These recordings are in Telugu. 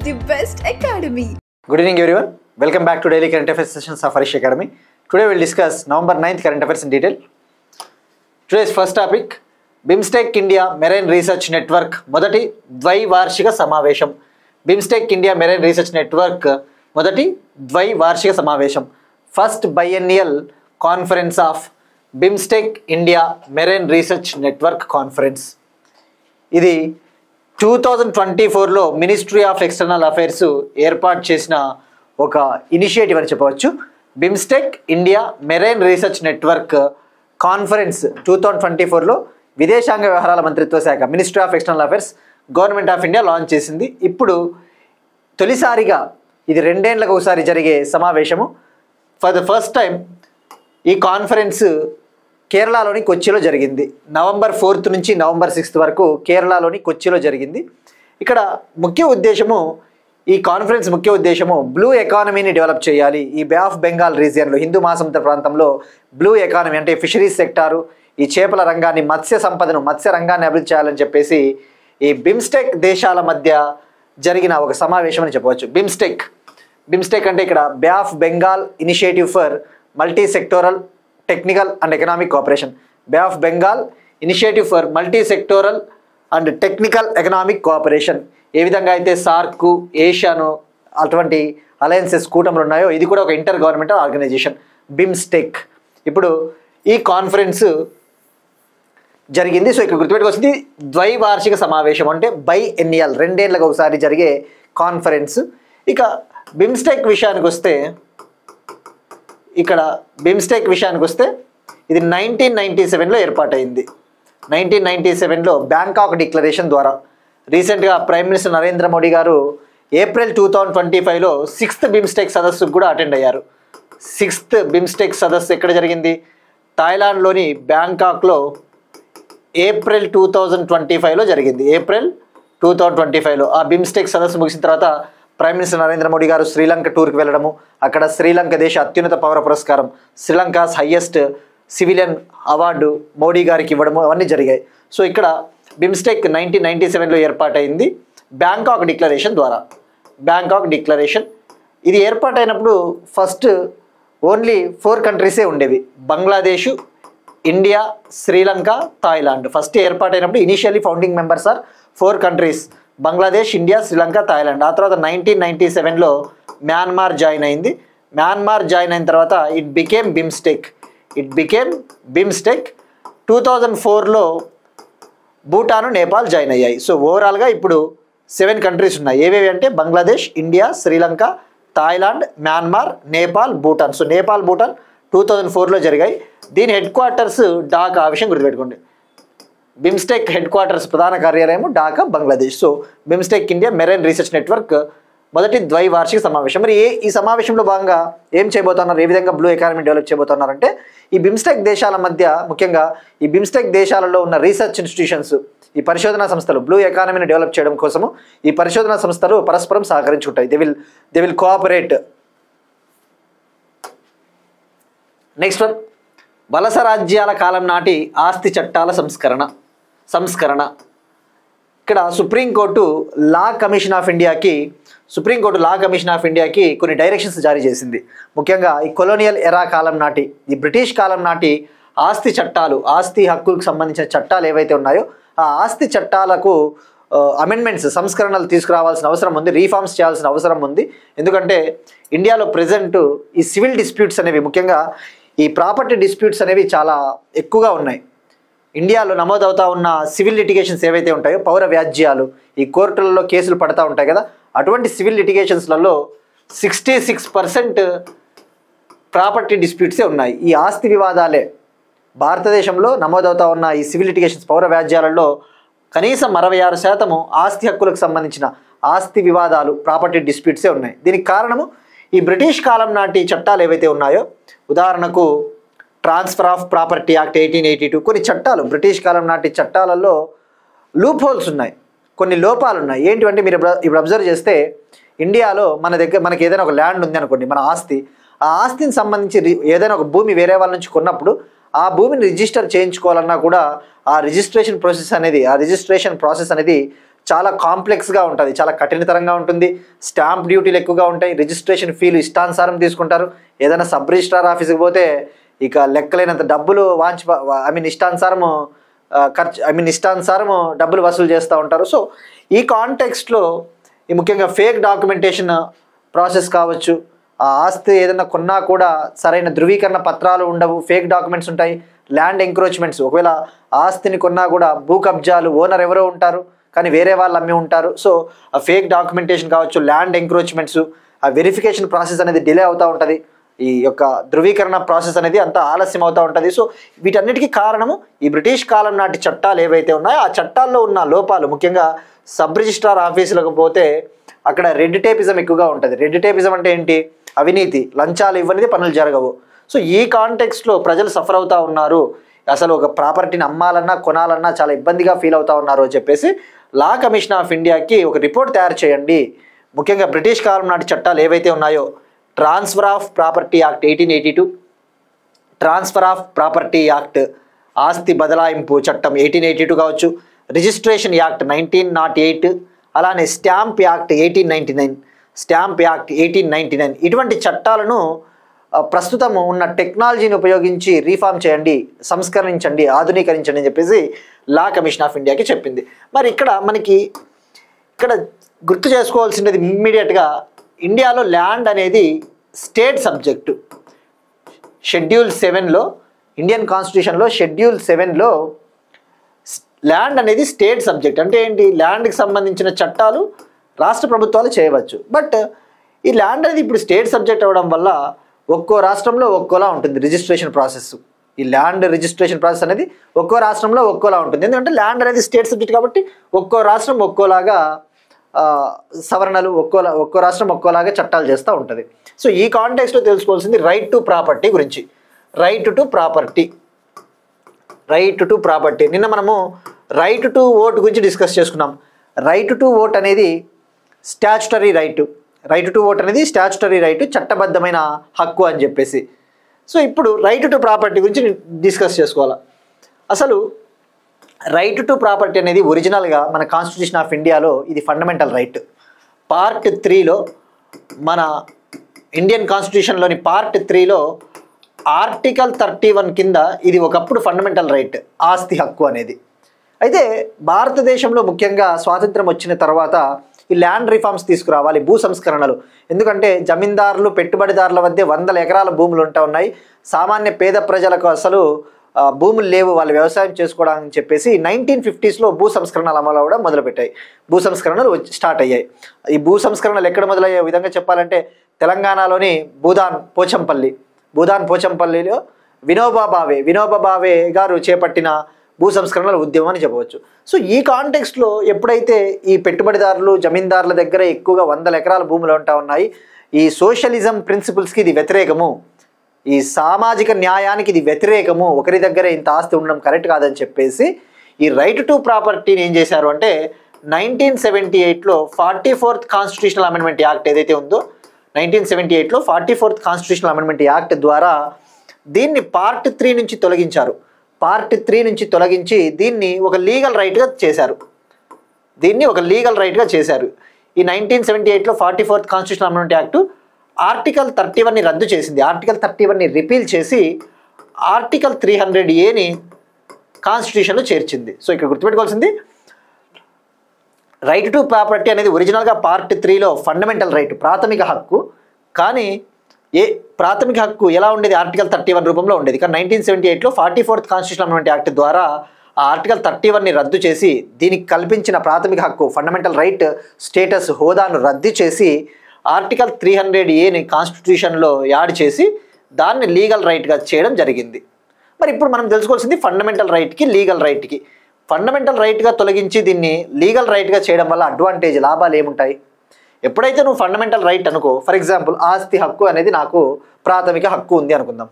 the best academy. Good evening everyone. Welcome back to Daily Current Affairs sessions of Harish Academy. Today we will discuss November 9th current affairs in detail. Today's first topic, BIMSTEC India Marine Research Network మొదటి ద్వైవార్షిక సమావేశం. BIMSTEC India Marine Research Network మొదటి ద్వైవార్షిక సమావేశం. First biennial conference of BIMSTEC India Marine Research Network Conference. ఇది 2024లో మినిస్ట్రీ ఆఫ్ ఎక్స్టర్నల్ అఫైర్స్ ఏర్పాటు చేసిన ఒక ఇనిషియేటివ్ అని చెప్పవచ్చు. BIMSTEC India marine research Network Conference 2024లో విదేశాంగ వ్యవహారాల మంత్రిత్వ శాఖ Ministry of External Affairs Government of India launch చేసింది. ఇప్పుడు తొలిసారిగా ఇది 2 ఏళ్లకు ఒకసారి జరిగే సమావేశము. ఫర్ ద ఫస్ట్ టైం ఈ కాన్ఫరెన్స్ కేరళలోని కొచ్చిలో జరిగింది. నవంబర్ 4th నుంచి నవంబర్ 6th వరకు కేరళలోని కొచ్చిలో జరిగింది. ఇక్కడ ఈ కాన్ఫరెన్స్ ముఖ్య ఉద్దేశము బ్లూ ఎకానమీని డెవలప్ చేయాలి. ఈ బే ఆఫ్ బెంగాల్ రీజియన్లో హిందూ మహాసముద్ర ప్రాంతంలో బ్లూ ఎకానమీ అంటే ఫిషరీస్ సెక్టారు, ఈ చేపల రంగాన్ని, మత్స్య రంగాన్ని అభివృద్ధి చేయాలని చెప్పేసి ఈ బిమ్స్టెక్ దేశాల మధ్య జరిగిన ఒక సమావేశం అని చెప్పవచ్చు. బిమ్స్టెక్ అంటే ఇక్కడ bay of Bengal initiative for multi sectoral technical and economic cooperation. Bay of Bengal initiative for multi sectoral and technical economic cooperation. ఏ విధంగా అయితే సార్క్, ఏషియాను అటువంటి అలయన్సెస్ కూటములు ఉన్నాయో ఇది కూడా ఒక ఇంటర్ గవర్నమెంటల్ ఆర్గనైజేషన్ బిమ్స్టెక్. ఇప్పుడు ఈ కాన్ఫరెన్స్ జరిగింది. సో ఇక్కడ గుర్తుపెట్టుకొచ్చింది ద్వైవార్షిక సమావేశం అంటే బైఎన్నియల్ 2 ఏళ్లకు ఒకసారి జరిగే కాన్ఫరెన్స్. ఇక బిమ్స్టెక్ విషయానికి వస్తే ఇది 1997లో ఏర్పాటైంది. 1997లో బ్యాంకాక్ డిక్లరేషన్ ద్వారా రీసెంట్గా ప్రైమ్ మినిస్టర్ నరేంద్ర మోడీ గారు ఏప్రిల్ 2025లో 6th బిమ్స్టెక్ సదస్సుకు కూడా అటెండ్ అయ్యారు. 6th బిమ్స్టెక్ సదస్సు ఎక్కడ జరిగింది? థాయిలాండ్లోని బ్యాంకాక్లో ఏప్రిల్ 2025లో జరిగింది. ఏప్రిల్ 2025లో ఆ బిమ్స్టెక్ సదస్సు ముగిసిన తర్వాత ప్రైమ్ మినిస్టర్ నరేంద్ర మోడీ గారు శ్రీలంక టూర్కి వెళ్ళడము, అక్కడ శ్రీలంక దేశ అత్యున్నత పౌర పురస్కారం Sri Lanka's highest civilian award Modi గారికి ఇవ్వడము అవన్నీ జరిగాయి. సో ఇక్కడ బిమ్స్టెక్ 1997లో ఏర్పాటైంది బ్యాంకాక్ డిక్లరేషన్ ద్వారా. బ్యాంకాక్ డిక్లరేషన్ ఇది ఏర్పాటైనప్పుడు ఫస్ట్ ఓన్లీ 4 కంట్రీసే ఉండేవి: Bangladesh, India, Sri Lanka, Thailand. First ఏర్పాటైనప్పుడు initially founding members are 4 countries: Bangladesh, India, Sri Lanka, Thailand. ఆ తర్వాత 1997లో మ్యాన్మార్ జాయిన్ అయింది. మ్యాన్మార్ జాయిన్ అయిన తర్వాత ఇట్ బికేమ్ బిమ్స్టెక్. 2004లో భూటాను, నేపాల్ జాయిన్ అయ్యాయి. సో ఓవరాల్గా ఇప్పుడు 7 కంట్రీస్ ఉన్నాయి. ఏవేవి అంటే Bangladesh, India, Sri Lanka, Thailand, Myanmar, Nepal, Bhutan. So Nepal, Bhutan 2004లో జరిగాయి. దీని హెడ్ క్వార్టర్స్ ఢాకా. ఆ విషయం గుర్తుపెట్టుకోండి. బిమ్స్టెక్ హెడ్ క్వార్టర్స్ ప్రధాన కార్యాలయం Dhaka, Bangladesh. So BIMSTEC India marine research network మొదటి ద్వైవార్షిక సమావేశం. మరి ఈ సమావేశంలో భాగంగా ఏం చేయబోతున్నారు, ఏ విధంగా బ్లూ ఎకానమీ డెవలప్ చేయబోతున్నారంటే ఈ బిమ్స్టెక్ దేశాల మధ్య, ముఖ్యంగా ఈ బిమ్స్టెక్ దేశాలలో ఉన్న రీసెర్చ్ ఇన్స్టిట్యూషన్స్, ఈ పరిశోధనా సంస్థలు బ్లూ ఎకానమీని డెవలప్ చేయడం కోసము ఈ పరిశోధనా సంస్థలు పరస్పరం సహకరించుకుంటాయి. They will cooperate. Next one, వలస రాజ్యాల కాలం నాటి ఆస్తి చట్టాల సంస్కరణ. ఇక్కడ సుప్రీంకోర్టు లా కమిషన్ ఆఫ్ ఇండియాకి కొన్ని డైరెక్షన్స్ జారీ చేసింది. ముఖ్యంగా ఈ కొలోనియల్ ఎరా కాలం నాటి, ఈ బ్రిటిష్ కాలం నాటి ఆస్తి హక్కులకు సంబంధించిన చట్టాలు ఏవైతే ఉన్నాయో ఆ ఆస్తి చట్టాలకు అమెండ్మెంట్స్, సంస్కరణలు తీసుకురావాల్సిన అవసరం ఉంది, రీఫార్మ్స్ చేయాల్సిన అవసరం ఉంది. ఎందుకంటే ఇండియాలో ప్రజెంట్ ఈ సివిల్ డిస్ప్యూట్స్ అనేవి, ముఖ్యంగా ఈ ప్రాపర్టీ డిస్ప్యూట్స్ అనేవి చాలా ఎక్కువగా ఉన్నాయి. ఇండియాలో నమోదవుతా ఉన్న సివిల్ లిటిగేషన్స్ ఏవైతే ఉంటాయో, పౌర వ్యాజ్యాలు, ఈ కోర్టులలో కేసులు పడతా ఉంటాయి కదా, అటువంటి సివిల్ లిటిగేషన్స్లలో 66% ప్రాపర్టీ డిస్ప్యూట్సే ఉన్నాయి. ఈ ఆస్తి వివాదాలే భారతదేశంలో నమోదవుతా ఉన్న ఈ సివిల్ లిటిగేషన్స్, పౌర వ్యాజ్యాలలో కనీసం 66% ఆస్తి హక్కులకు సంబంధించిన ఆస్తి వివాదాలు, ప్రాపర్టీ డిస్ప్యూట్సే ఉన్నాయి. దీనికి కారణము ఈ బ్రిటిష్ కాలం నాటి చట్టాలు ఏవైతే ఉన్నాయో, ఉదాహరణకు ట్రాన్స్ఫర్ ఆఫ్ ప్రాపర్టీ యాక్ట్ 1882, కొన్ని చట్టాలు, బ్రిటిష్ కాలం నాటి చట్టాలలో లూప్ హోల్స్ ఉన్నాయి, కొన్ని లోపాలు ఉన్నాయి. ఏంటివంటే మీరు ఇప్పుడు అబ్జర్వ్ చేస్తే ఇండియాలో మనకి ఏదైనా ఒక ల్యాండ్ ఉంది అనుకోండి, మన ఆస్తి, ఆ ఆస్తిని సంబంధించి ఏదైనా ఒక భూమి వేరే వాళ్ళ నుంచి కొన్నప్పుడు ఆ భూమిని రిజిస్టర్ చేయించుకోవాలన్నా కూడా ఆ రిజిస్ట్రేషన్ ప్రాసెస్ అనేది చాలా కాంప్లెక్స్గా ఉంటుంది, చాలా కఠినతరంగా ఉంటుంది. స్టాంప్ డ్యూటీలు ఎక్కువగా ఉంటాయి, రిజిస్ట్రేషన్ ఫీలు ఇష్టానుసారం తీసుకుంటారు. ఏదైనా సబ్ రిజిస్ట్రార్ ఆఫీస్కి పోతే ఇక లెక్కలేనంత డబ్బులు ఇష్టానుసారము ఇష్టానుసారము డబ్బులు వసూలు చేస్తూ ఉంటారు. సో ఈ కాంటెక్స్ట్లో ఈ ముఖ్యంగా ఫేక్ డాక్యుమెంటేషన్ ప్రాసెస్ కావచ్చు, ఆ ఆస్తి ఏదైనా కొన్నా కూడా సరైన ధృవీకరణ పత్రాలు ఉండవు, ఫేక్ డాక్యుమెంట్స్ ఉంటాయి. ల్యాండ్ ఎంక్రోచ్మెంట్స్, ఒకవేళ ఆస్తిని కొన్నా కూడా భూ కబ్జాలు, ఓనర్ ఎవరో ఉంటారు కానీ వేరే వాళ్ళు అమ్మి ఉంటారు. సో ఆ ఫేక్ డాక్యుమెంటేషన్ కావచ్చు, ల్యాండ్ ఎంక్రోచ్మెంట్స్, ఆ వెరిఫికేషన్ ప్రాసెస్ అనేది డిలే అవుతూ ఉంటుంది. ఈ యొక్క ధృవీకరణ ప్రాసెస్ అనేది అంత ఆలస్యం అవుతూ ఉంటుంది. సో వీటన్నిటికీ కారణము ఈ బ్రిటిష్ కాలం నాటి చట్టాలు ఏవైతే ఉన్నాయో ఆ చట్టాల్లో ఉన్న లోపాలు. ముఖ్యంగా సబ్ రిజిస్ట్రార్ ఆఫీసులకు పోతే అక్కడ రెడ్ టేపిజం ఎక్కువగా ఉంటుంది. రెడ్ టేపిజం అంటే ఏంటి? అవినీతి, లంచాలు ఇవ్వనిది పనులు జరగవు. సో ఈ కాంటెక్స్ట్లో ప్రజలు సఫర్ అవుతూ ఉన్నారు, అసలు ఒక ప్రాపర్టీని అమ్మాలన్నా కొనాలన్నా చాలా ఇబ్బందిగా ఫీల్ అవుతూ ఉన్నారు అని చెప్పేసి లా కమిషన్ ఆఫ్ ఇండియాకి ఒక రిపోర్ట్ తయారు చేయండి. ముఖ్యంగా బ్రిటిష్ కాలం నాటి చట్టాలు ఏవైతే ఉన్నాయో, transfer of property act 1882, transfer of property act ఆస్తి బదలాయింపు చట్టం 1882 కావచ్చు, రిజిస్ట్రేషన్ యాక్ట్ 1908, అలానే స్టాంప్ యాక్ట్ 1899, స్టాంప్ యాక్ట్ 1899 ఇటువంటి చట్టాలను ప్రస్తుతం ఉన్న టెక్నాలజీని ఉపయోగించి రీఫార్మ్ చేయండి, సంస్కరించండి, ఆధునీకరించండి అని చెప్పేసి లా కమిషన్ ఆఫ్ ఇండియాకి చెప్పింది. మరి ఇక్కడ గుర్తు చేసుకోవాల్సినది ఇమ్మీడియట్గా, ఇండియాలో ల్యాండ్ అనేది స్టేట్ సబ్జెక్టు. షెడ్యూల్ 7లో, ఇండియన్ కాన్స్టిట్యూషన్లో షెడ్యూల్ 7లో ల్యాండ్ అనేది స్టేట్ సబ్జెక్ట్. అంటే ఏంటి? ల్యాండ్కి సంబంధించిన చట్టాలు రాష్ట్ర ప్రభుత్వాలు చేయవచ్చు. బట్ ఈ ల్యాండ్ అనేది ఇప్పుడు స్టేట్ సబ్జెక్ట్ అవ్వడం వల్ల ఒక్కో రాష్ట్రంలో ఒక్కోలా ఉంటుంది రిజిస్ట్రేషన్ ప్రాసెస్. ఈ ల్యాండ్ రిజిస్ట్రేషన్ ప్రాసెస్ అనేది ఒక్కో రాష్ట్రంలో ఒక్కోలా ఉంటుంది. ఎందుకంటే ల్యాండ్ అనేది స్టేట్ సబ్జెక్ట్ కాబట్టి ఒక్కో రాష్ట్రం ఒక్కోలాగా సవరణలు, ఒక్కో రాష్ట్రం ఒక్కోలాగా చట్టాలు చేస్తూ ఉంటుంది. సో ఈ కాంటెక్స్లో తెలుసుకోవాల్సింది రైట్ టు ప్రాపర్టీ గురించి. Right to property, right to property. నిన్న మనము రైట్ టు ఓట్ గురించి డిస్కస్ చేసుకున్నాం. రైట్ టు ఓట్ అనేది statutory right. Right to vote అనేది స్టాచ్యుటరీ రైట్, చట్టబద్ధమైన హక్కు అని చెప్పేసి. సో ఇప్పుడు రైట్ టు ప్రాపర్టీ గురించి డిస్కస్ చేసుకోవాలి. అసలు రైట్ టు ప్రాపర్టీ అనేది ఒరిజినల్గా మన కాన్స్టిట్యూషన్ ఆఫ్ ఇండియాలో ఇది ఫండమెంటల్ రైట్. పార్ట్ 3లో, మన ఇండియన్ కాన్స్టిట్యూషన్లోని పార్ట్ 3లో ఆర్టికల్ 31 కింద ఇది ఒకప్పుడు ఫండమెంటల్ రైట్, ఆస్తి హక్కు అనేది. అయితే భారతదేశంలో ముఖ్యంగా స్వాతంత్రం వచ్చిన తర్వాత ఈ ల్యాండ్ రిఫార్మ్స్ తీసుకురావాలి, భూ సంస్కరణలు. ఎందుకంటే జమీందారులు, పెట్టుబడిదారుల మధ్య 100 ఎకరాల భూములు ఉన్నాయి. సామాన్య పేద ప్రజలకు అసలు భూములు లేవు వాళ్ళు వ్యవసాయం చేసుకోవడానికి చెప్పేసి 1950స్లో భూ సంస్కరణలు అమలు అవ్వడం మొదలుపెట్టాయి. భూ సంస్కరణలు స్టార్ట్ అయ్యాయి. ఈ భూ సంస్కరణలు ఎక్కడ మొదలయ్యే విధంగా చెప్పాలంటే తెలంగాణలోని భూదాన్ పోచంపల్లిలో వినోబా భావే గారు చేపట్టిన భూ సంస్కరణల ఉద్యమం అని చెప్పవచ్చు. సో ఈ కాంటెక్స్ట్లో ఎప్పుడైతే ఈ పెట్టుబడిదారులు, జమీందారుల దగ్గర ఎక్కువగా 100 ఎకరాల భూములు ఉన్నాయి, ఈ సోషలిజం ప్రిన్సిపల్స్కి ఇది వ్యతిరేకము, ఈ సామాజిక న్యాయానికి ఇది వ్యతిరేకము, ఒకరి దగ్గర ఇంత ఆస్తి ఉండడం కరెక్ట్ కాదని చెప్పేసి ఈ రైట్ టు ప్రాపర్టీని ఏం చేశారు అంటే 1978లో 44th కాన్స్టిట్యూషనల్ అమెండ్మెంట్ యాక్ట్ ఏదైతే ఉందో 1978లో 44th కాన్స్టిట్యూషనల్ అమెండ్మెంట్ యాక్ట్ ద్వారా దీన్ని పార్ట్ 3 నుంచి తొలగించారు. పార్ట్ 3 నుంచి తొలగించి దీన్ని ఒక లీగల్ రైట్గా చేశారు. ఈ 1978లో 44th constitutional amendment act article 31ని రద్దు చేసింది. ఆర్టికల్ 31ని రిపీల్ చేసి ఆర్టికల్ 300Aని కాన్స్టిట్యూషన్లో చేర్చింది. సో ఇక్కడ గుర్తుపెట్టుకోవాల్సింది, రైట్ టు ప్రాపర్టీ అనేది ఒరిజినల్గా పార్ట్ 3లో ఫండమెంటల్ రైట్, ప్రాథమిక హక్కు. కానీ ప్రాథమిక హక్కు ఎలా ఉండేది? ఆర్టికల్ 31 రూపంలో ఉండేది. కానీ 1978లో 44th కాన్స్టిట్యూషనల్ అమెండ్మెంట్ యాక్ట్ ద్వారా ఆ ఆర్టికల్ 31ని రద్దు చేసి దీనికి కల్పించిన ప్రాథమిక హక్కు, ఫండమెంటల్ రైట్ స్టేటస్, హోదాను రద్దు చేసి ఆర్టికల్ 300Aని కాన్స్టిట్యూషన్లో యాడ్ చేసి దాన్ని లీగల్ రైట్గా చేయడం జరిగింది. మరి ఇప్పుడు మనం తెలుసుకోవాల్సింది ఫండమెంటల్ రైట్కి, లీగల్ రైట్కి. ఫండమెంటల్ రైట్గా తొలగించి దీన్ని లీగల్ రైట్గా చేయడం వల్ల అడ్వాంటేజ్, లాభాలు ఏముంటాయి? ఎప్పుడైతే నువ్వు ఫండమెంటల్ రైట్ అనుకో, ఫర్ ఎగ్జాంపుల్ ఆస్తి హక్కు అనేది నాకు ప్రాథమిక హక్కు ఉంది అనుకుందాం.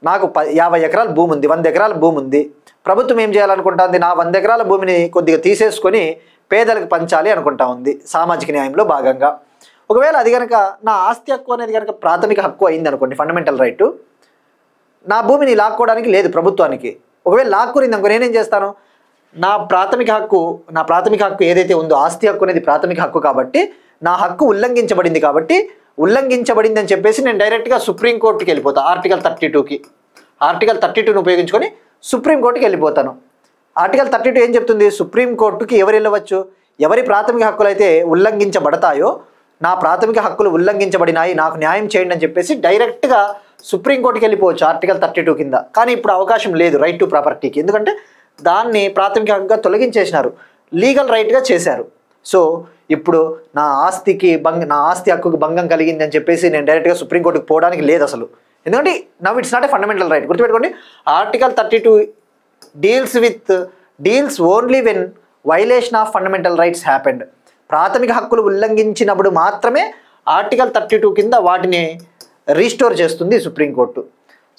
నాకు 50 ఎకరాల భూమి ఉంది, 100 ఎకరాల భూమి ఉంది. ప్రభుత్వం ఏం చేయాలనుకుంటుంది? నా 100 ఎకరాల భూమిని కొద్దిగా తీసేసుకొని పేదలకు పంచాలి అనుకుంటా ఉంది సామాజిక న్యాయంలో భాగంగా. ఒకవేళ అది కనుక నా ఆస్తి హక్కు అనేది కనుక ప్రాథమిక హక్కు అయింది అనుకోండి, ఫండమెంటల్ రైటు, నా భూమిని లాక్కోవడానికి లేదు ప్రభుత్వానికి. ఒకవేళ లాక్కురింది అనుకో, నేనేం చేస్తాను? నా ప్రాథమిక హక్కు ఏదైతే ఉందో, ఆస్తి హక్కు అనేది ప్రాథమిక హక్కు కాబట్టి నా హక్కు ఉల్లంఘించబడింది కాబట్టి ఉల్లంఘించబడింది అని చెప్పేసి నేను డైరెక్ట్గా సుప్రీంకోర్టుకి వెళ్ళిపోతా. ఆర్టికల్ 32ని ఉపయోగించుకొని సుప్రీంకోర్టుకి వెళ్ళిపోతాను. ఆర్టికల్ 32 ఏం చెప్తుంది? సుప్రీంకోర్టుకి ఎవరు వెళ్ళవచ్చు? ఎవరి ప్రాథమిక హక్కులు అయితే ఉల్లంఘించబడతాయో, నా ప్రాథమిక హక్కులు ఉల్లంఘించబడినాయి, నాకు న్యాయం చేయండి అని చెప్పేసి డైరెక్ట్గా సుప్రీంకోర్టుకి వెళ్ళిపోవచ్చు ఆర్టికల్ 32 కింద. కానీ ఇప్పుడు అవకాశం లేదు రైట్ టు ప్రాపర్టీకి, ఎందుకంటే దాన్ని ప్రాథమిక హక్కుగా తొలగించేసినారు, లీగల్ రైట్గా చేశారు. సో ఇప్పుడు నా ఆస్తి హక్కుకు భంగం కలిగింది అని చెప్పేసి నేను డైరెక్ట్గా సుప్రీంకోర్టుకి పోవడానికి లేదు అసలు. ఎందుకంటే now it's not a fundamental right. గుర్తుపెట్టుకోండి, article 32 deals only when violation of fundamental rights happened. ప్రాథమిక హక్కులు ఉల్లంఘించినప్పుడు మాత్రమే ఆర్టికల్ 32 కింద వాటిని రీస్టోర్ చేస్తుంది సుప్రీంకోర్టు.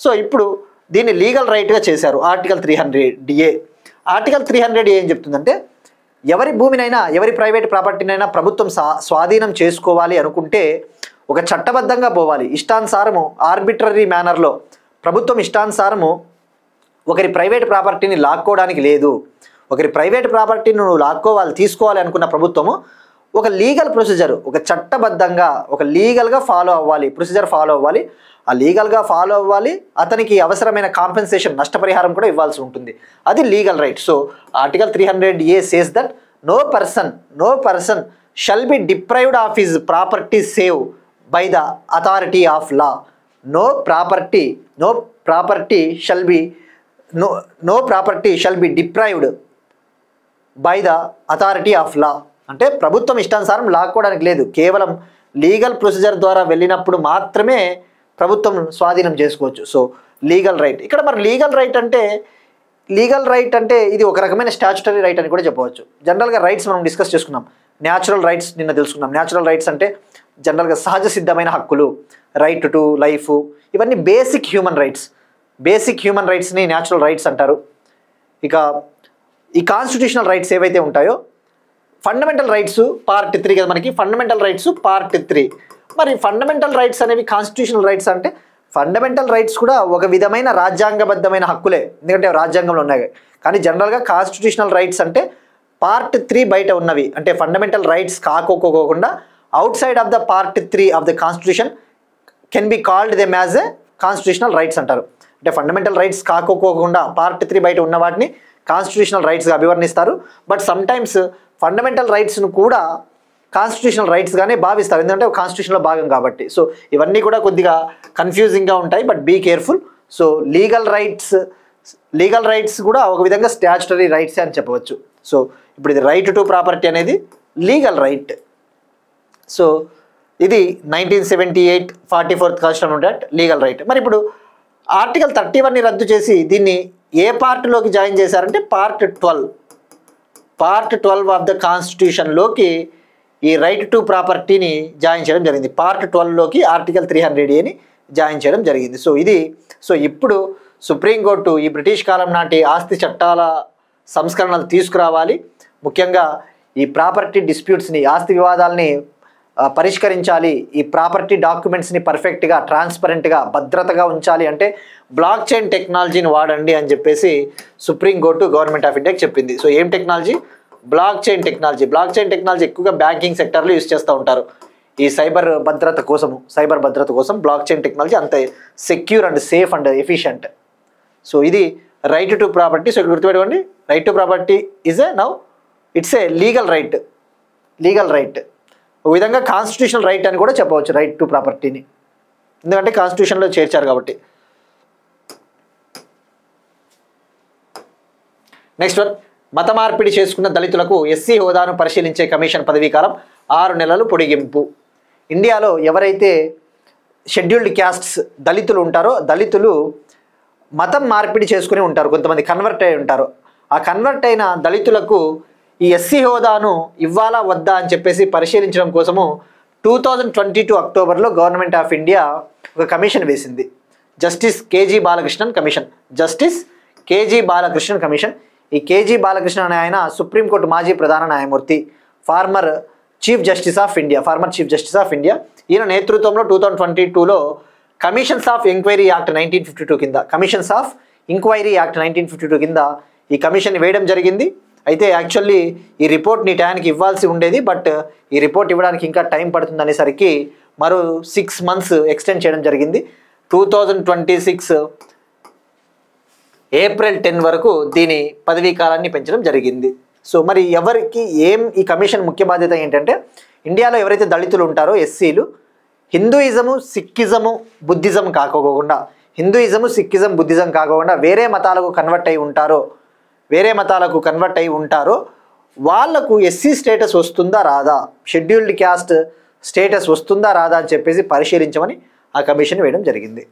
సో ఇప్పుడు దీన్ని లీగల్ రైట్గా చేశారు ఆర్టికల్ 300A. ఆర్టికల్ 300A ఏం చెప్తుందంటే, ఎవరి భూమినైనా ఎవరి ప్రైవేట్ ప్రాపర్టీనైనా ప్రభుత్వం స్వాధీనం చేసుకోవాలి అనుకుంటే ఒక చట్టబద్ధంగా పోవాలి. ఇష్టానుసారము ఆర్బిట్రరీ మేనర్లో ప్రభుత్వం ఇష్టానుసారము ఒకరి ప్రైవేట్ ప్రాపర్టీని లాక్కోవడానికి లేదు. ఒకరి ప్రైవేట్ ప్రాపర్టీని నువ్వు తీసుకోవాలి అనుకున్న ప్రభుత్వము ఒక లీగల్ ప్రొసీజర్, ఒక చట్టబద్ధంగా ఒక లీగల్గా ఫాలో అవ్వాలి, ప్రొసీజర్ ఫాలో అవ్వాలి. ఆ లీగల్గా ఫాలో అవ్వాలి, అతనికి అవసరమైన కాంపెన్సేషన్, నష్టపరిహారం కూడా ఇవ్వాల్సి ఉంటుంది. అది legal right. So article 300A says that no person shall be deprived of his property save by the authority of law. No property shall be deprived by the authority of law. అంటే ప్రభుత్వం ఇష్టానుసారం లాక్కోవడానికి లేదు, కేవలం లీగల్ ప్రొసీజర్ ద్వారా వెళ్ళినప్పుడు మాత్రమే ప్రభుత్వం స్వాధీనం చేసుకోవచ్చు. So legal right. ఇక్కడ మరి లీగల్ రైట్ అంటే ఇది ఒక రకమైన స్టాచ్యుటరీ రైట్ అని కూడా చెప్పవచ్చు. జనరల్గా రైట్స్ మనం డిస్కస్ చేసుకున్నాం. న్యాచురల్ రైట్స్ నిన్న తెలుసుకున్నాం. న్యాచురల్ రైట్స్ అంటే జనరల్గా సహజ సిద్ధమైన హక్కులు, రైట్ టు లైఫ్, ఇవన్నీ బేసిక్ హ్యూమన్ రైట్స్ని న్యాచురల్ రైట్స్ అంటారు. ఇక ఈ కాన్స్టిట్యూషనల్ రైట్స్ ఏవైతే ఉంటాయో, ఫండమెంటల్ రైట్స్ పార్ట్ 3 కదా మనకి, ఫండమెంటల్ రైట్స్ పార్ట్ 3. మరి ఫండమెంటల్ రైట్స్ అనేవి కాన్స్టిట్యూషనల్ రైట్స్ అంటే, ఫండమెంటల్ రైట్స్ కూడా ఒక విధమైన రాజ్యాంగబద్ధమైన హక్కులే, ఎందుకంటే రాజ్యాంగంలో ఉన్నాయి. కానీ జనరల్గా కాన్స్టిట్యూషనల్ రైట్స్ అంటే పార్ట్ 3 బయట ఉన్నవి, అంటే ఫండమెంటల్ రైట్స్ కాకోకుండా out side of the part 3 of the constitution can be called them as a constitutional rights అంటారు. అంటే ఫండమెంటల్ రైట్స్ కాకోకుండా పార్ట్ 3 బయట ఉన్న వాటిని కాన్స్టిట్యూషనల్ రైట్స్గా అభివర్ణిస్తారు. బట్ సమ్టైమ్స్ ఫండమెంటల్ రైట్స్ను కూడా కాన్స్టిట్యూషనల్ రైట్స్గానే భావిస్తారు, ఎందుకంటే కాన్స్టిట్యూషన్లో భాగం కాబట్టి. సో ఇవన్నీ కూడా కొద్దిగా కన్ఫ్యూజింగ్గా ఉంటాయి, but be careful. So legal rights కూడా ఒక విధంగా స్టాచ్యుటరీ రైట్స్ అని చెప్పవచ్చు. సో ఇప్పుడు ఇది రైట్ టు ప్రాపర్టీ అనేది లీగల్ రైట్. సో ఇది 1978 44th కాన్స్టిట్యూషన్ ఉండే లీగల్ రైట్. మరి ఇప్పుడు ఆర్టికల్ 31ని రద్దు చేసి దీన్ని ఏ పార్ట్లోకి జాయిన్ చేశారంటే పార్ట్ 12 ఆఫ్ ద కాన్స్టిట్యూషన్లోకి ఈ రైట్ టు ప్రాపర్టీని జాయిన్ చేయడం జరిగింది. పార్ట్ 12లోకి ఆర్టికల్ 300Aని జాయిన్ చేయడం జరిగింది. సో ఇప్పుడు సుప్రీంకోర్టు ఈ బ్రిటిష్ కాలం నాటి ఆస్తి చట్టాల సంస్కరణలు తీసుకురావాలి, ముఖ్యంగా ఈ ప్రాపర్టీ డిస్ప్యూట్స్ని, ఆస్తి వివాదాలని పరిష్కరించాలి, ఈ ప్రాపర్టీ డాక్యుమెంట్స్ని పర్ఫెక్ట్గా, ట్రాన్స్పరెంట్గా, భద్రతగా ఉంచాలి అంటే బ్లాక్ చైన్ టెక్నాలజీని వాడండి అని చెప్పేసి సుప్రీంకోర్టు గవర్నమెంట్ ఆఫ్ ఇండియాకి చెప్పింది. సో ఏం టెక్నాలజీ? బ్లాక్ చైన్ టెక్నాలజీ ఎక్కువగా బ్యాంకింగ్ సెక్టర్లో యూజ్ చేస్తూ ఉంటారు. ఈ సైబర్ భద్రత కోసం బ్లాక్ చైన్ టెక్నాలజీ అంత secure and safe and efficient. So ఇది రైట్ టు ప్రాపర్టీ. సో ఇక్కడ గుర్తుపెట్టుకోండి, right to property it's a legal right. ఒక విధంగా కాన్స్టిట్యూషనల్ రైట్ అని కూడా చెప్పవచ్చు రైట్ టు ప్రాపర్టీని, ఎందుకంటే కాన్స్టిట్యూషన్లో చేర్చారు కాబట్టి. నెక్స్ట్ వన్, మత మార్పిడి చేసుకున్న దళితులకు ఎస్సీ హోదాను పరిశీలించే కమిషన్ పదవీకాలం 6 నెలలు పొడిగింపు. ఇండియాలో ఎవరైతే షెడ్యూల్డ్ క్యాస్ట్స్ దళితులు ఉంటారో, దళితులు మతం మార్పిడి చేసుకుని ఉంటారు, కొంతమంది కన్వర్ట్ అయి ఉంటారు. ఆ కన్వర్ట్ అయిన దళితులకు ఈ ఎస్సీ హోదాను ఇవ్వాలా వద్దా అని చెప్పేసి పరిశీలించడం కోసము 2022 అక్టోబర్లో గవర్నమెంట్ ఆఫ్ ఇండియా ఒక కమిషన్ వేసింది, జస్టిస్ కేజీ బాలకృష్ణన్ కమిషన్. ఈ కేజీ బాలకృష్ణన్ అనే ఆయన సుప్రీంకోర్టు మాజీ ప్రధాన న్యాయమూర్తి, former chief justice of India. ఈయన నేతృత్వంలో 2022లో కమిషన్స్ ఆఫ్ ఎంక్వైరీ యాక్ట్ 1952 కింద ఈ కమిషన్ వేయడం జరిగింది. అయితే యాక్చువల్లీ ఈ రిపోర్ట్ని టైంకి ఇవ్వాల్సి ఉండేది, బట్ ఈ రిపోర్ట్ ఇవ్వడానికి ఇంకా టైం పడుతుంది అనేసరికి మరో 6 months ఎక్స్టెండ్ చేయడం జరిగింది. 2026 April 10 వరకు దీని పదవీ కాలాన్ని పెంచడం జరిగింది. సో మరి ఎవరికి ఈ కమిషన్ ముఖ్య బాధ్యత ఏంటంటే, ఇండియాలో ఎవరైతే దళితులు ఉంటారో ఎస్సీలు, హిందూయిజము సిక్కిజము బుద్ధిజం కాకోకుండా వేరే మతాలకు కన్వర్ట్ అయి ఉంటారో వాళ్లకు ఎస్సీ స్టేటస్ వస్తుందా రాదా, షెడ్యూల్డ్ క్యాస్ట్ స్టేటస్ వస్తుందా రాదా అని చెప్పేసి పరిశీలించమని ఆ కమిషన్ వేయడం జరిగింది.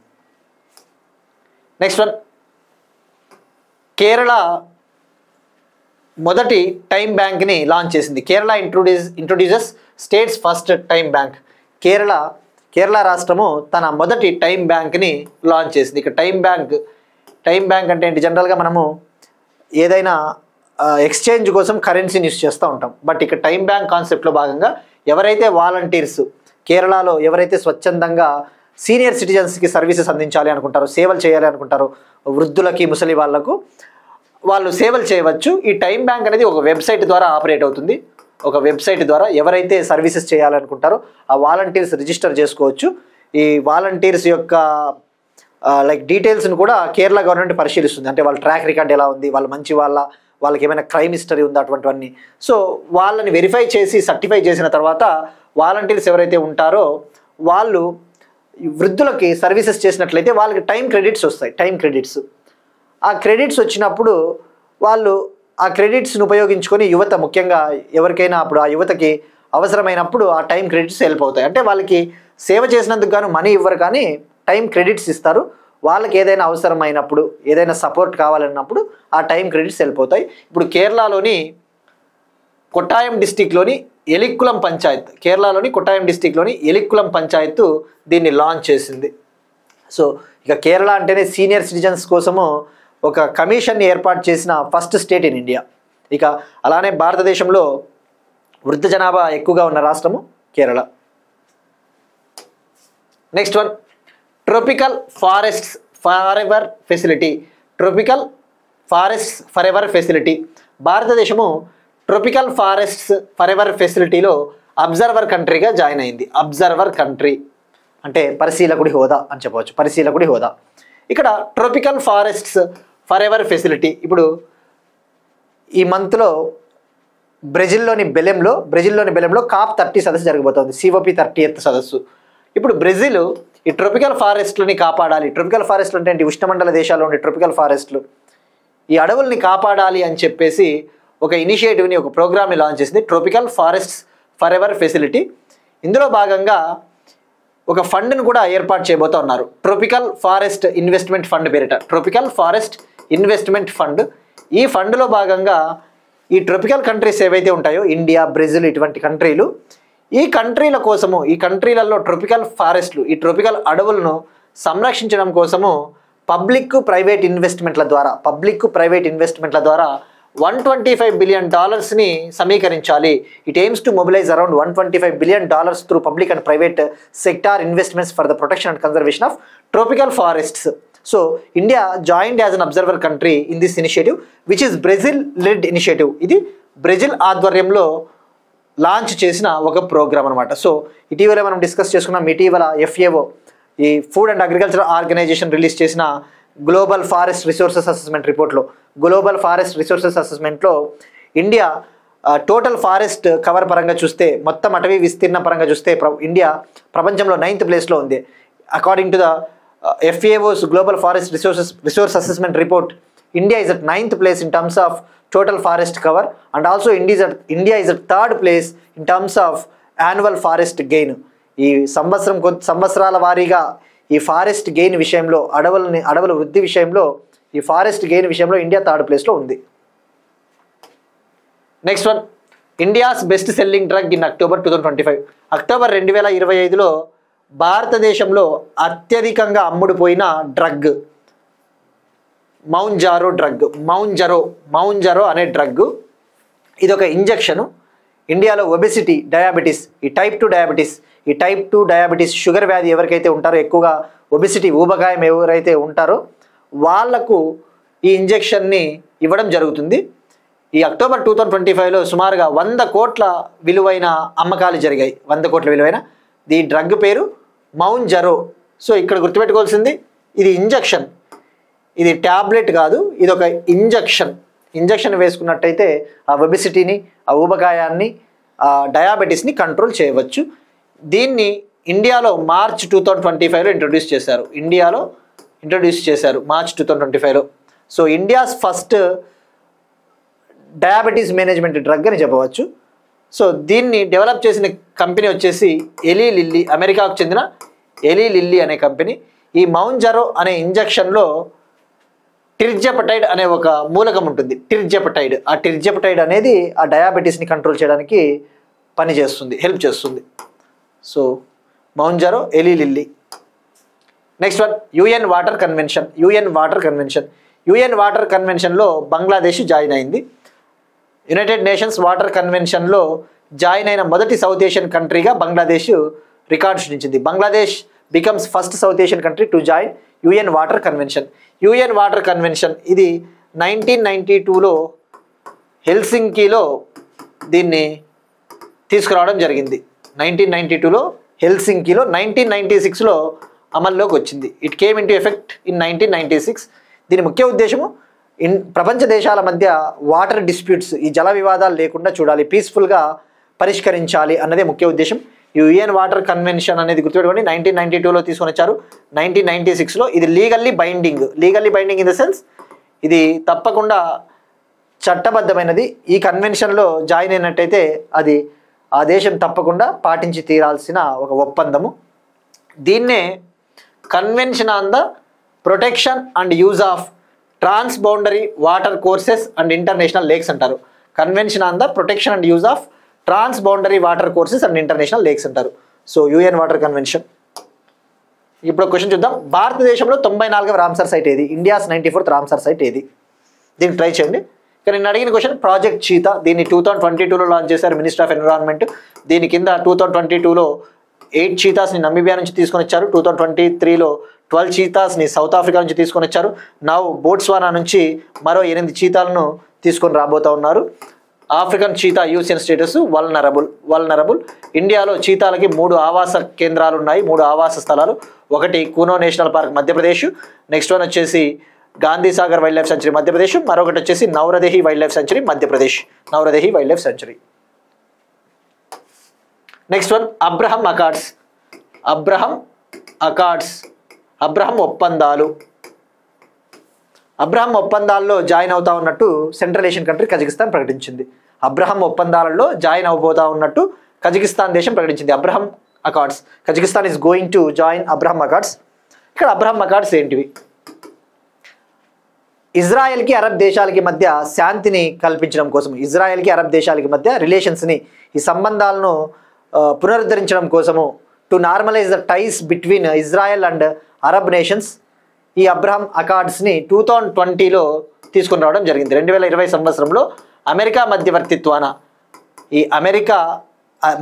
నెక్స్ట్ వన్, కేరళ మొదటి టైమ్ బ్యాంక్ని లాంచ్ చేసింది. Kerala introduces states first time bank. Kerala రాష్ట్రము తన మొదటి టైమ్ బ్యాంక్ని లాంచ్ చేసింది. ఇక టైమ్ బ్యాంక్ అంటే ఏంటి, జనరల్గా మనము ఏదైనా ఎక్స్చేంజ్ కోసం కరెన్సీని యూస్ చేస్తూ ఉంటాం. బట్ ఇక టైమ్ బ్యాంక్ కాన్సెప్ట్లో భాగంగా ఎవరైతే వాలంటీర్స్ కేరళలో ఎవరైతే స్వచ్ఛందంగా సీనియర్ సిటిజన్స్కి సర్వీసెస్ అందించాలి అనుకుంటారో, సేవలు చేయాలి అనుకుంటారో, వృద్ధులకి ముసలి వాళ్ళు సేవలు చేయవచ్చు. ఈ టైమ్ బ్యాంక్ అనేది ఒక వెబ్సైట్ ద్వారా ఆపరేట్ అవుతుంది. ఒక వెబ్సైట్ ద్వారా ఎవరైతే సర్వీసెస్ చేయాలనుకుంటారో ఆ వాలంటీర్స్ రిజిస్టర్ చేసుకోవచ్చు. ఈ వాలంటీర్స్ యొక్క డీటెయిల్స్ని కూడా కేరళ గవర్నమెంట్ పరిశీలిస్తుంది. అంటే వాళ్ళ ట్రాక్ రికార్డ్ ఎలా ఉంది, వాళ్ళు మంచి వాళ్ళకి ఏమైనా క్రైమ్ హిస్టరీ ఉందా, అటువంటివన్నీ. సో వాళ్ళని వెరిఫై చేసి సర్టిఫై చేసిన తర్వాత వాలంటీర్స్ ఎవరైతే ఉంటారో వాళ్ళు వృద్ధులకి సర్వీసెస్ చేసినట్లయితే వాళ్ళకి టైం క్రెడిట్స్ వస్తాయి. ఆ క్రెడిట్స్ వచ్చినప్పుడు వాళ్ళు ఆ క్రెడిట్స్ని ఉపయోగించుకొని యువత, ముఖ్యంగా ఎవరికైనా అప్పుడు ఆ యువతకి అవసరమైనప్పుడు ఆ టైం క్రెడిట్స్ హెల్ప్ అవుతాయి. అంటే వాళ్ళకి సేవ చేసినందుకు గాను మనీ ఇవ్వరు, కానీ టైం క్రెడిట్స్ ఇస్తారు. వాళ్ళకి ఏదైనా అవసరమైనప్పుడు, ఏదైనా సపోర్ట్ కావాలన్నప్పుడు ఆ టైం క్రెడిట్స్ హెల్ప్ అవుతాయి. ఇప్పుడు కేరళలోని కొట్టాయం డిస్టిక్లోని ఎలిక్కులం పంచాయత్ దీన్ని లాంచ్ చేసింది. సో ఇక కేరళ అంటేనే సీనియర్ సిటిజన్స్ కోసము ఒక కమిషన్ని ఏర్పాటు చేసిన ఫస్ట్ స్టేట్ ఇన్ ఇండియా. ఇక అలానే భారతదేశంలో వృద్ధ జనాభా ఎక్కువగా ఉన్న రాష్ట్రము Kerala. Next one, tropical forests forever facility. భారతదేశము ట్రోపికల్ ఫారెస్ట్స్ ఫరెవర్ ఫెసిలిటీలో అబ్జర్వర్ కంట్రీగా జాయిన్ అయింది. అబ్జర్వర్ కంట్రీ అంటే పరిశీలకుడి హోదా అని చెప్పవచ్చు. ఇక్కడ ట్రోపికల్ ఫారెస్ట్స్ ఫరెవర్ ఫెసిలిటీ ఇప్పుడు ఈ మంత్లో బ్రెజిల్లోని బెలెంలో COP30 సదస్సు జరగబోతోంది. COP 30th సదస్సు. ఇప్పుడు బ్రెజిల్ ఈ ట్రోపికల్ ఫారెస్ట్లని కాపాడాలి. ట్రోపికల్ ఫారెస్ట్లు అంటే ఏంటి, ఉష్ణమండల దేశాల్లో ఉండే ట్రోపికల్ ఫారెస్ట్లు, ఈ అడవుల్ని కాపాడాలి అని చెప్పేసి ఒక ఇనిషియేటివ్ని, ఒక ప్రోగ్రామ్ని లాంచ్ చేసింది, ట్రోపికల్ ఫారెస్ట్స్ ఫరెవర్ ఫెసిలిటీ. ఇందులో భాగంగా ఒక ఫండ్ను కూడా ఏర్పాటు చేయబోతా ఉన్నారు. ట్రోపికల్ ఫారెస్ట్ ఇన్వెస్ట్మెంట్ ఫండ్ పేరిట ట్రోపికల్ ఫారెస్ట్ ఇన్వెస్ట్మెంట్ ఫండ్. ఈ ఫండ్లో భాగంగా ఈ ట్రోపికల్ కంట్రీస్ ఏవైతే ఉంటాయో, ఇండియా, బ్రెజిల్, ఇటువంటి కంట్రీలు, ఈ కంట్రీల కోసము, ఈ కంట్రీలలో ట్రోపికల్ ఫారెస్ట్లు, ఈ ట్రోపికల్ అడవులను సంరక్షించడం కోసము పబ్లిక్ ప్రైవేట్ ఇన్వెస్ట్మెంట్ల ద్వారా $125 billion సమీకరించాలి. It aims to mobilise around $125 billion through public and private sector investments for the protection and conservation of tropical forests. So India joined as an observer country in this initiative which is Brazil led initiative. ఇది బ్రెజిల్ ఆధ్వర్యంలో లాంచ్ చేసిన ఒక ప్రోగ్రామ్ అనమాట. సో ఇటీవల మనం డిస్కస్ చేసుకున్నాం, ఇటీవల FAO ఈ food and agriculture organisation release చేసిన గ్లోబల్ ఫారెస్ట్ రిసోర్సెస్ అసెస్మెంట్లో ఇండియా టోటల్ ఫారెస్ట్ కవర్ పరంగా చూస్తే, మొత్తం అటవీ విస్తీర్ణ పరంగా చూస్తే ఇండియా ప్రపంచంలో 9th ప్లేస్లో ఉంది. According to the FAO's global forest resource assessment report, India is at 9th place in terms of total forest cover, and also India is at 3rd place in terms of annual forest gain. ఈ సంవత్సరాల వారీగా ఈ ఫారెస్ట్ గెయిన్ విషయంలో, అడవుల వృద్ధి విషయంలో, ఈ ఫారెస్ట్ గెయిన్ విషయంలో ఇండియా 3rd ప్లేస్లో ఉంది. Next one, India's best selling drug in October 2025. October 2025లో భారతదేశంలో అత్యధికంగా అమ్ముడుపోయిన డ్రగ్ మౌంజరో అనే డ్రగ్. ఇది ఒక ఇంజెక్షను. ఇండియాలో ఒబెసిటీ, డయాబెటీస్, ఈ టైప్ 2 డయాబెటీస్ షుగర్ వ్యాధి ఎవరికైతే ఉంటారో, ఎక్కువగా ఒబెసిటీ ఊబకాయం ఎవరైతే ఉంటారో వాళ్లకు ఈ ఇంజెక్షన్ని ఇవ్వడం జరుగుతుంది. ఈ అక్టోబర్ 2025లో సుమారుగా 100 కోట్ల విలువైన అమ్మకాలు జరిగాయి. 100 కోట్ల విలువైన ఈ డ్రగ్ పేరు మౌంజరో. సో ఇక్కడ గుర్తుపెట్టుకోవాల్సింది, ఇది ఇంజెక్షన్, ఇది ట్యాబ్లెట్ కాదు, ఇది ఒక ఇంజెక్షన్ వేసుకున్నట్టయితే ఆ ఒబెసిటీని, ఆ ఊబకాయాన్ని, ఆ డయాబెటీస్ని కంట్రోల్ చేయవచ్చు. దీన్ని ఇండియాలో మార్చ్ 2025లో ఇంట్రొడ్యూస్ చేశారు మార్చ్ 2025లో. So India's first diabetes management drug అని చెప్పవచ్చు. సో దీన్ని డెవలప్ చేసిన కంపెనీ వచ్చేసి ఎలీ లిల్లీ, అమెరికాకు చెందిన ఎలీ లిల్లీ అనే కంపెనీ. ఈ మౌంజరో అనే ఇంజెక్షన్లో టిర్జెపటైడ్ అనే ఒక మూలకం ఉంటుంది. ఆ టిర్జెపటైడ్ అనేది ఆ డయాబెటీస్ని కంట్రోల్ చేయడానికి హెల్ప్ చేస్తుంది. So Mounjaro, Eli Lilly. Next one, UN water కన్వెన్షన్లో బంగ్లాదేశ్ జాయిన్ అయింది. యునైటెడ్ నేషన్స్ వాటర్ కన్వెన్షన్లో జాయిన్ అయిన మొదటి సౌత్ ఏషియన్ కంట్రీగా బంగ్లాదేశ్ రికార్డు సృష్టించింది. Bangladesh becomes first south Asian country to join UN water convention. ఇది 1992లో హెల్సింకీలో దీన్ని తీసుకురావడం జరిగింది. 1992లో హెల్సింకీలో, 1996లో అమల్లోకి వచ్చింది. It came in to effect in 1996. దీని ముఖ్య ఉద్దేశము ప్రపంచ దేశాల మధ్య వాటర్ డిస్ప్యూట్స్, ఈ జల వివాదాలు లేకుండా చూడాలి, పీస్ఫుల్గా పరిష్కరించాలి అన్నదే ముఖ్య ఉద్దేశం. యుఎన్ వాటర్ కన్వెన్షన్ అనేది గుర్తుపెట్టుకోండి, 1992లో తీసుకొని వచ్చారు. 1996లో ఇది legally binding in the sense ఇది తప్పకుండా చట్టబద్ధమైనది. ఈ కన్వెన్షన్లో జాయిన్ అయినట్టయితే అది ఆ దేశం తప్పకుండా పాటించి తీరాల్సిన ఒక ఒప్పందము. దీన్నే convention on the protection and use of transboundary watercourses and international lakes అంటారు. Convention on the protection and use of transboundary watercourses and international lakes అంటారు. So UN water convention. ఇప్పుడు క్వశ్చన్ చూద్దాం. భారతదేశంలో 94వ రామ్సర్ సైట్ ఏది? ఇండియాస్ 94th రామ్సర్ సైట్ ఏది? దీన్ని ట్రై చేయండి. ఇక్కడ నేను అడిగిన క్వశ్చన్ ప్రాజెక్ట్ చీతా. దీన్ని 2022లో లాంచ్ చేశారు మినిస్టర్ ఆఫ్ ఎన్విరాన్మెంట్. దీని కింద 2022లో 8 చీతాస్ని నమీబియా నుంచి తీసుకొని వచ్చారు. 2023లో 12 చీతాస్ని సౌత్ ఆఫ్రికా నుంచి తీసుకొని వచ్చారు. నౌ బోట్స్వానా నుంచి మరో 8 చీతాలను తీసుకొని రాబోతూ ఉన్నారు. African cheetah IUCN status vulnerable. ఇండియాలో చీతాలకి 3 ఆవాస కేంద్రాలు ఉన్నాయి, 3 ఆవాస స్థలాలు. ఒకటి Kuno national park Madhya Pradesh, next one వచ్చేసి Gandhi Sagar wild life sanctuary Madhya Pradesh, మరొకటి వచ్చేసి Nauradehi wild life sanctuary Madhya Pradesh. Next one, Abraham ఒప్పందాల్లో జాయిన్ అవుతా ఉన్నట్టు సెంట్రల్ ఏషియన్ కంట్రీ కజకిస్తాన్ ప్రకటించింది. అబ్రహం ఒప్పందాలలో జాయిన్ అవబోతా ఉన్నట్టు కజకిస్తాన్ దేశం ప్రకటించింది. Abraham accords, Kazakhstan is going to join Abraham accords. ఇక్కడ అబ్రహం అకార్డ్స్ ఏంటివి? ఇజ్రాయెల్కి అరబ్ దేశాలకి మధ్య శాంతిని కల్పించడం కోసం, ఇజ్రాయెల్కి అరబ్ దేశాలకి మధ్య రిలేషన్స్ని, ఈ సంబంధాలను పునరుద్ధరించడం కోసము, to normalise the ties between Israel and Arab nations, ఈ అబ్రహం అకార్డ్స్ని 2020లో తీసుకుని రావడం జరిగింది. 2020 సంవత్సరంలో అమెరికా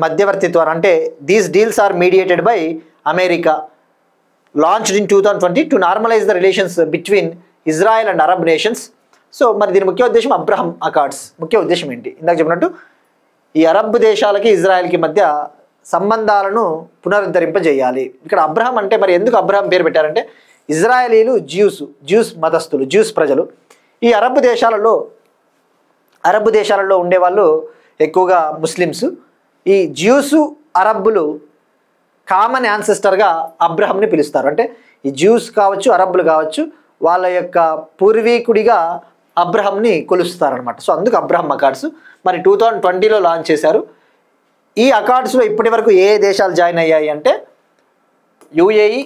మధ్యవర్తిత్వాన అంటే these deals are mediated by America, launched in 2020 to normalise the relations between Israel and Arab nations. So మరి దీని ముఖ్య ఉద్దేశం అబ్రహం అకార్డ్స్ ముఖ్య ఉద్దేశం ఏంటి? ఇందాక చెప్పినట్టు ఈ అరబ్ దేశాలకి ఇజ్రాయెల్కి మధ్య సంబంధాలను పునరుద్ధరింపజేయాలి. ఇక్కడ అబ్రహం అంటే మరి ఎందుకు అబ్రహం పేరు పెట్టారంటే, ఇజ్రాయలీలు జ్యూస్ మతస్థులు, జ్యూస్ ప్రజలు. ఈ అరబ్ దేశాలలో ఉండేవాళ్ళు ఎక్కువగా ముస్లిమ్స్. ఈ జ్యూసు అరబ్బులు కామన్ యాన్సెస్టర్గా అబ్రహంని పిలుస్తారు. అంటే ఈ జ్యూస్ కావచ్చు, అరబ్బులు కావచ్చు, వాళ్ళ యొక్క పూర్వీకుడిగా అబ్రహంని కొలుస్తారనమాట. సో అందుకు అబ్రహం అకార్డ్స్. మరి 2020లో లాంచ్ చేశారు. ఈ అకార్డ్స్లో ఇప్పటి వరకు ఏ దేశాలు జాయిన్ అయ్యాయి అంటే యుఏఈ,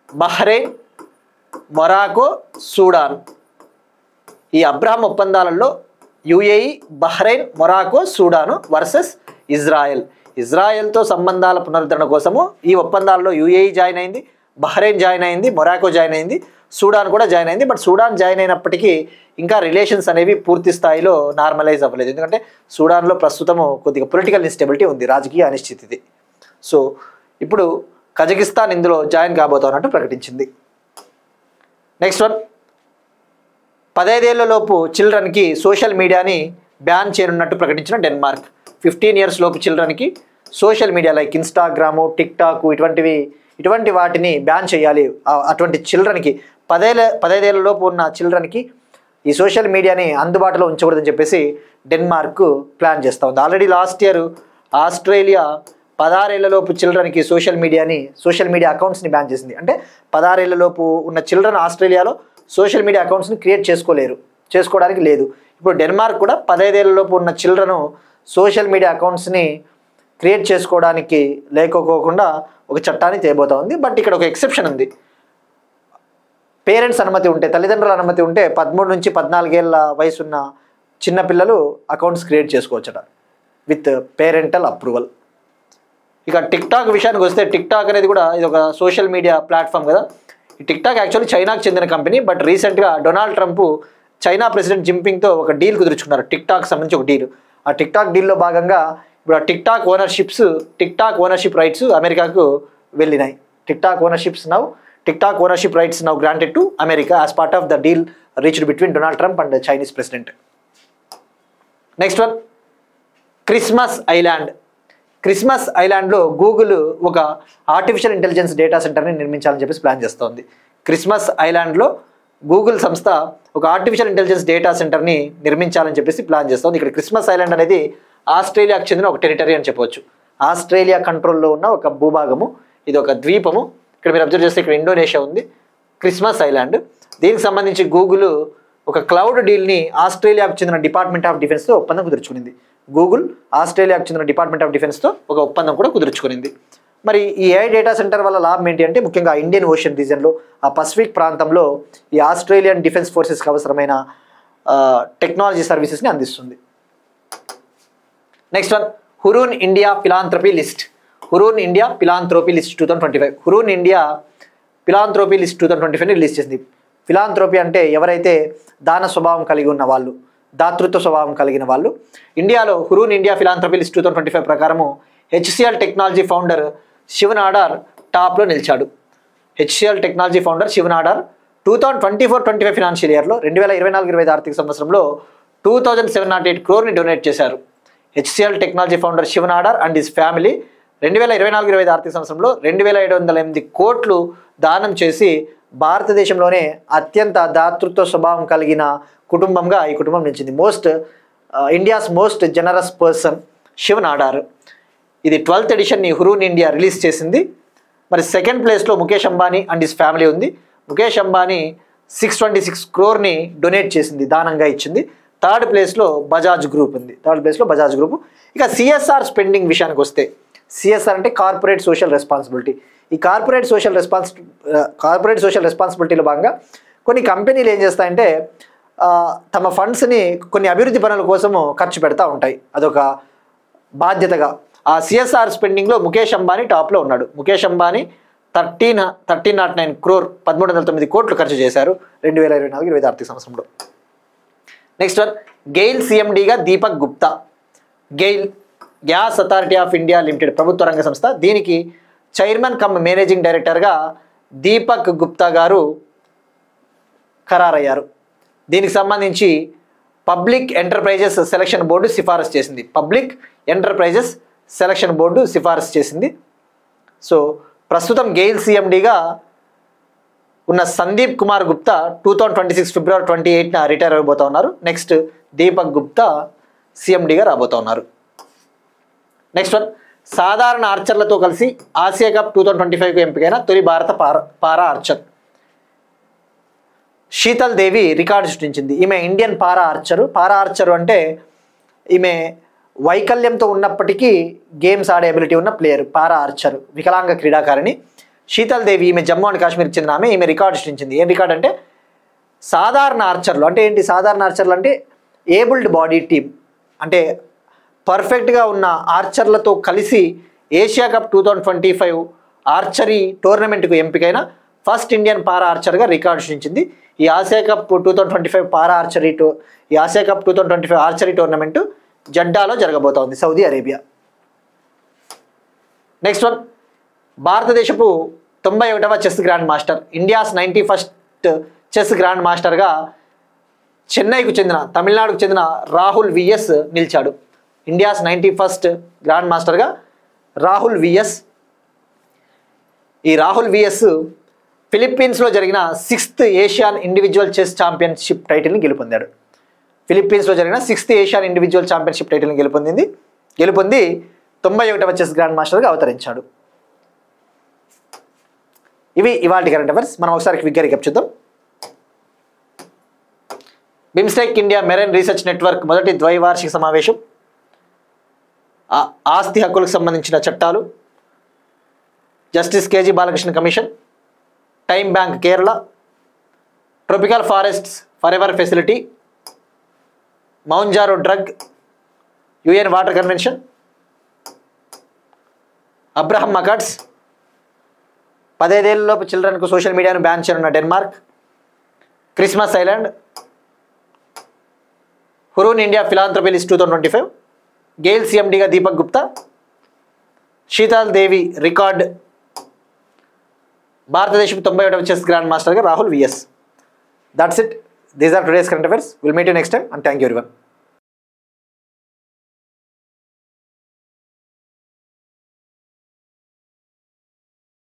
బహ్రెయిన్, మొరాకో, సూడాన్. ఈ అబ్రహం ఒప్పందాలలో UAE, Bahrain, Morocco, Sudan versus ఇజ్రాయెల్తో సంబంధాల పునరుద్ధరణ కోసము ఈ ఒప్పందాల్లో యుఏఈ జాయిన్ అయింది, బహ్రెయిన్ జాయిన్ అయింది, మొరాకో జాయిన్ అయింది, సూడాన్ కూడా జాయిన్ అయింది. బట్ సూడాన్ జాయిన్ అయినప్పటికీ ఇంకా రిలేషన్స్ అనేవి పూర్తి స్థాయిలో నార్మలైజ్ అవ్వలేదు. ఎందుకంటే సూడాన్లో ప్రస్తుతము కొద్దిగా పొలిటికల్ ఇన్స్టెబిలిటీ ఉంది, రాజకీయ అనిశ్చితి. సో ఇప్పుడు కజకిస్తాన్ ఇందులో జాయిన్ కాబోతున్నట్టు ప్రకటించింది. నెక్స్ట్ వన్, 15 ఏళ్లలోపు చిల్డ్రన్కి సోషల్ మీడియాని బ్యాన్ చేయనున్నట్టు ప్రకటించిన డెన్మార్క్. 15 years లోపు చిల్డ్రన్కి social media like Instagram, TikTok ఇటువంటి వాటిని బ్యాన్ చేయాలి. అటువంటి చిల్డ్రన్కి 15 ఏళ్లలోపు ఉన్న చిల్డ్రన్కి ఈ సోషల్ మీడియాని అందుబాటులో ఉంచకూడదని చెప్పేసి డెన్మార్క్ ప్లాన్ చేస్తూ ఉంది. ఆల్రెడీ లాస్ట్ ఇయర్ ఆస్ట్రేలియా 16 ఏళ్లలోపు చిల్డ్రన్కి సోషల్ మీడియా అకౌంట్స్ని బ్యాన్ చేసింది. అంటే 16 ఏళ్లలోపు ఉన్న చిల్డ్రన్ ఆస్ట్రేలియాలో సోషల్ మీడియా అకౌంట్స్ని క్రియేట్ చేసుకోవడానికి లేదు. ఇప్పుడు డెన్మార్క్ కూడా 15 ఏళ్లలోపు ఉన్న చిల్డ్రన్ సోషల్ మీడియా అకౌంట్స్ని క్రియేట్ చేసుకోవడానికి లేకపోకుండా ఒక చట్టాన్ని తేబోతా ఉంది. బట్ ఇక్కడ ఒక ఎక్సెప్షన్ ఉంది. పేరెంట్స్ అనుమతి ఉంటే, తల్లిదండ్రుల అనుమతి ఉంటే 13 నుంచి 14 ఏళ్ళ వయసు ఉన్న చిన్నపిల్లలు అకౌంట్స్ క్రియేట్ చేసుకోవచ్చట విత్ పేరెంటల్ అప్రూవల్. ఇక టిక్టాక్ విషయానికి వస్తే, టిక్టాక్ అనేది కూడా ఇది ఒక సోషల్ మీడియా ప్లాట్ఫామ్ కదా. ఈ టిక్టాక్ యాక్చువల్లీ చైనాకు చెందిన కంపెనీ. బట్ రీసెంట్గా డొనాల్డ్ ట్రంప్ చైనా ప్రెసిడెంట్ జిన్పింగ్తో ఒక డీల్ కుదుర్చుకున్నారు, టిక్టాక్ సంబంధించి ఒక డీల్. ఆ టిక్టాక్ డీల్లో భాగంగా ఇప్పుడు ఆ టిక్టాక్ ఓనర్షిప్ రైట్స్ అమెరికాకు వెళ్ళినాయి. TikTok ownership rights now granted to America as part of the deal reached between Donald Trump and Chinese president. Next one, Christmas ఐలాండ్లో గూగుల్ ఒక ఆర్టిఫిషియల్ ఇంటెలిజెన్స్ డేటా సెంటర్ని నిర్మించాలని చెప్పేసి ప్లాన్ చేస్తోంది. క్రిస్మస్ ఐలాండ్లో గూగుల్ సంస్థ ఒక ఆర్టిఫిషియల్ ఇంటెలిజెన్స్ డేటా సెంటర్ని నిర్మించాలని చెప్పేసి ప్లాన్ చేస్తోంది. ఇక్కడ క్రిస్మస్ ఐలాండ్ అనేది ఆస్ట్రేలియాకు చెందిన ఒక టెరిటరీ అని చెప్పవచ్చు. ఆస్ట్రేలియా కంట్రోల్లో ఉన్న ఒక భూభాగము, ఇది ఒక ద్వీపము. ఇక్కడ మీరు అబ్జర్వ్ చేస్తే ఇక్కడ ఇండోనేషియా ఉంది, క్రిస్మస్ ఐలాండ్. దీనికి సంబంధించి గూగుల్ ఒక క్లౌడ్ డీల్ని ఆస్ట్రేలియాకు చెందిన డిపార్ట్మెంట్ ఆఫ్ డిఫెన్స్తో ఒప్పందం కుదుర్చుకునింది. గూగుల్ ఆస్ట్రేలియాకు చెందిన డిపార్ట్మెంట్ ఆఫ్ డిఫెన్స్తో ఒక ఒప్పందం కూడా కుదుర్చుకునింది. మరి ఈ ఏఐ డేటా సెంటర్ వల్ల లాభం ఏంటి అంటే, ముఖ్యంగా ఇండియన్ ఓషన్ రీజన్లో, ఆ పసిఫిక్ ప్రాంతంలో ఈ ఆస్ట్రేలియన్ డిఫెన్స్ ఫోర్సెస్కి అవసరమైన టెక్నాలజీ సర్వీసెస్ని అందిస్తుంది. Next one, Hurun India philanthropy list 2025. Hurun India philanthropy list 2025ని రిలీజ్ చేసింది. ఫిలాంథ్రోపీ అంటే ఎవరైతే దాన స్వభావం కలిగి ఉన్న వాళ్ళు, దాతృత్వ స్వభావం కలిగిన వాళ్ళు. ఇండియాలో హురూన్ ఇండియా ఫిలాంథ్రపీ లిస్ట్ 2025 ప్రకారము HCL technology founder Shiv Nadar టాప్లో నిలిచాడు. HCL technology founder Shiv Nadar 2024-25 financial ఇయర్లో 2024-25 ఆర్థిక సంవత్సరంలో 2708 crore డొనేట్ చేశారు. HCL technology founder Shiv Nadar and his family 2024-25 ఆర్థిక సంవత్సరంలో 2708 కోట్లు దానం చేసి భారతదేశంలోనే అత్యంత దాతృత్వ స్వభావం కలిగిన కుటుంబంగా ఈ కుటుంబం నిలిచింది. India's most generous person Shiv Nadar. ఇది 12th ఎడిషన్ని హురూన్ ఇండియా రిలీజ్ చేసింది. మరి సెకండ్ ప్లేస్లో Mukesh Ambani and his family ఉంది. ముఖేష్ అంబానీ 626 crore డొనేట్ చేసింది, దానంగా ఇచ్చింది. థర్డ్ ప్లేస్లో బజాజ్ గ్రూప్ ఉంది. ఇక సిఎస్ఆర్ స్పెండింగ్ విషయానికి వస్తే, సిఎస్ఆర్ అంటే కార్పొరేట్ సోషల్ రెస్పాన్సిబిలిటీ. ఈ కార్పొరేట్ సోషల్ రెస్పాన్సిబిలిటీలో భాగంగా కొన్ని కంపెనీలు ఏం చేస్తాయంటే తమ ఫండ్స్ని కొన్ని అభివృద్ధి పనుల కోసము ఖర్చు పెడతా ఉంటాయి. అదొక బాధ్యతగా. ఆ సిఎస్ఆర్ స్పెండింగ్లో ముఖేష్ అంబానీ టాప్లో ఉన్నాడు. ముఖేష్ అంబానీ 1309 crore 1309 కోట్లు ఖర్చు చేశారు 2024-25 ఆర్థిక సంవత్సరంలో. నెక్స్ట్ వన్, గెయిల్ సిఎండిగా Deepak Gupta. GAIL gas authority of India limited ప్రభుత్వ రంగ సంస్థ, దీనికి చైర్మన్ కమ్ మేనేజింగ్ డైరెక్టర్గా దీపక్ గుప్తా గారు ఖరారయ్యారు. దీనికి సంబంధించి పబ్లిక్ ఎంటర్ప్రైజెస్ సెలక్షన్ బోర్డు సిఫారసు చేసింది. సో ప్రస్తుతం గెయిల్ సిఎండిగా ఉన్న సందీప్ కుమార్ గుప్తా 2026 February 28న రిటైర్ అయిపోతా ఉన్నారు. నెక్స్ట్ దీపక్ గుప్తా సిఎండిగా రాబోతా ఉన్నారు. నెక్స్ట్ వన్, సాధారణ ఆర్చర్లతో కలిసి ఆసియా కప్ 2025కు ఎంపికైన తొలి భారత పారా ఆర్చర్ శీతల్ దేవి రికార్డు సృష్టించింది. ఈమె ఇండియన్ పారా ఆర్చరు అంటే ఈమె వైకల్యంతో ఉన్నప్పటికీ గేమ్స్ ఆడే ఎబిలిటీ ఉన్న ప్లేయర్, పారా ఆర్చర్, వికలాంగ క్రీడాకారిణి శీతల్ దేవి. ఈమె జమ్మూ అండ్ కాశ్మీర్కి చెందిన ఆమె. ఈమె రికార్డు సృష్టించింది. ఏం రికార్డ్ అంటే, సాధారణ ఆర్చర్లు అంటే ఏంటి? సాధారణ ఆర్చర్లు అంటే ఏబుల్డ్ బాడీ టీమ్, అంటే పర్ఫెక్ట్గా ఉన్న ఆర్చర్లతో కలిసి ఏషియా కప్ 2025 ఆర్చరీ టోర్నమెంట్కు ఎంపికైన ఫస్ట్ ఇండియన్ పారా ఆర్చర్గా రికార్డు సృష్టించింది. ఈ ఆసియా కప్ 2025 ఆర్చరీ టోర్నమెంటు జడ్డాలో జరగబోతోంది, సౌదీ అరేబియా. నెక్స్ట్ వన్, భారతదేశపు 91వ chess grand master, India's 91st chess grand మాస్టర్గా చెన్నైకు చెందిన తమిళనాడుకు చెందిన రాహుల్ విఎస్ నిలిచాడు. ఇండియాస్ 91st గ్రాండ్ మాస్టర్గా రాహుల్ విఎస్. ఈ రాహుల్ విఎస్ ఫిలిప్పీన్స్లో జరిగిన 6th Asian individual chess championship టైటిల్ని గెలుపొందాడు. ఫిలిప్పీన్స్లో జరిగిన 6th ఏషియన్ ఇండివిజువల్ ఛాంపియన్షిప్ టైటిల్ని గెలుపొంది 91వ చెస్ గ్రాండ్ మాస్టర్గా అవతరించాడు. ఇవి ఇవాల్టి కరెంట్ అఫైర్స్. మనం ఒకసారి క్విక్గా రికాప్ చూద్దాం. BIMSTEC India marine research network మొదటి ద్వైవార్షిక సమావేశం, ఆస్తి హక్కులకు సంబంధించిన చట్టాలు, justice KG Balakrishna commission, time bank Kerala, tropical forests for ever facility, Mounjaro drug, UN water convention, Abraham accords, 15 ఏళ్లలోపు చిల్డ్రన్కు సోషల్ మీడియాను బ్యాన్ చేయనున్న Denmark, Christmas island, Hurun India philanthropy list 2025, GAIL సిఎండిగా దీపక్ గుప్తా, శీతల్ దేవి రికార్డ్, భారతదేశం 91వ చెస్ గ్రాండ్ మాస్టర్గా Rahul VS. That's it. These are today's current affairs. Will meet you next time and thank you everyone.